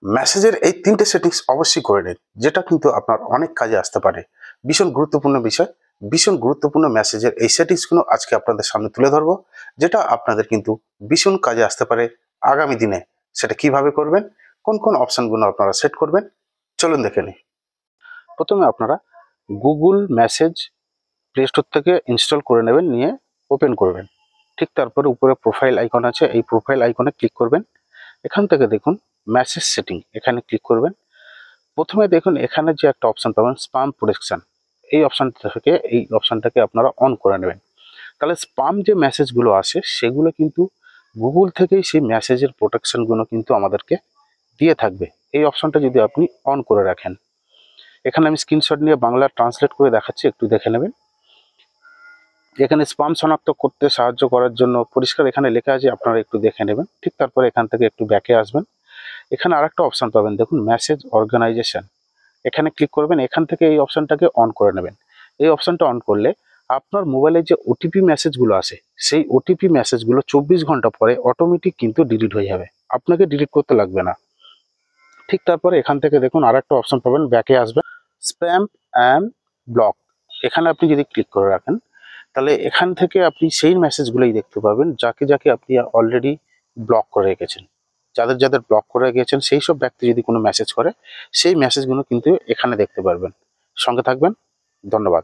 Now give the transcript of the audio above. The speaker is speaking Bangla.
মেসেজের এই 3টে সেটিংস অবশ্যই করে নিন, যেটা কিন্তু আপনার অনেক কাজে আসতে পারে। ভীষণ গুরুত্বপূর্ণ বিষয়, ভীষণ গুরুত্বপূর্ণ মেসেজের এই সেটিংসগুলো আজকে আপনাদের সামনে তুলে ধরবো, যেটা আপনাদের কিন্তু ভীষণ কাজে আসতে পারে আগামী দিনে। সেটা কিভাবে করবেন, কোন কোন অপশনগুলো আপনারা সেট করবেন, চলুন দেখে নিই। প্রথমে আপনারা গুগল মেসেজ প্লে স্টোর থেকে ইনস্টল করে নেবেন, নিয়ে ওপেন করবেন। ঠিক তারপরে উপরে প্রোফাইল আইকন আছে, এই প্রোফাইল আইকনে ক্লিক করবেন। এখান থেকে দেখুন মেসেজ সেটিং, এখানে ক্লিক করবেন। প্রথমে দেখুন এখানে যে একটা অপশন পাবেন স্পাম প্রোটেকশন, এই অপশনটাকে আপনারা অন করে নেবেন। তাহলে স্পাম যে মেসেজগুলো আসে সেগুলো কিন্তু গুগল থেকেই সেই মেসেজের প্রোটেকশনগুলো কিন্তু আমাদেরকে দিয়ে থাকবে, এই অপশনটা যদি আপনি অন করে রাখেন। এখানে আমি স্ক্রিনশট নিয়ে বাংলা ট্রান্সলেট করে দেখাচ্ছি, একটু দেখে নেবেন। এখানে স্পাম শনাক্ত করতে সাহায্য করার জন্য পরিষ্কার এখানে লেখা আছে, আপনারা একটু দেখে নেবেন। ঠিক তারপরে এখান থেকে একটু ব্যাকে আসবেন। এখানে আরেকটা অপশন পাবেন দেখুন মেসেজ অর্গানাইজেশন, এখানে ক্লিক করবেন। এখান থেকে এই অপশনটাকে অন করে নেবেন। এই অপশনটা অন করলে আপনার মোবাইলে যে ওটিপি মেসেজগুলো আসে, সেই ওটিপি মেসেজগুলো 24 ঘন্টা পরে অটোমেটিক কিন্তু ডিলিট হয়ে যাবে, আপনাকে ডিলিট করতে লাগবে না। ঠিক তারপরে এখান থেকে দেখুন আরেকটা অপশন পাবেন, ব্যাকে আসবেন, স্প্যাম অ্যান্ড ব্লক, এখানে আপনি যদি ক্লিক করে রাখেন তাহলে এখান থেকে আপনি সেই মেসেজগুলোই দেখতে পাবেন যাকে যাকে আপনি অলরেডি ব্লক করে রেখেছেন। যাদের যাদের ব্লক করে গিয়েছেন সেই সব ব্যক্তি যদি কোনো মেসেজ করে, সেই মেসেজগুলো কিন্তু এখানে দেখতে পারবেন। সঙ্গে থাকবেন, ধন্যবাদ।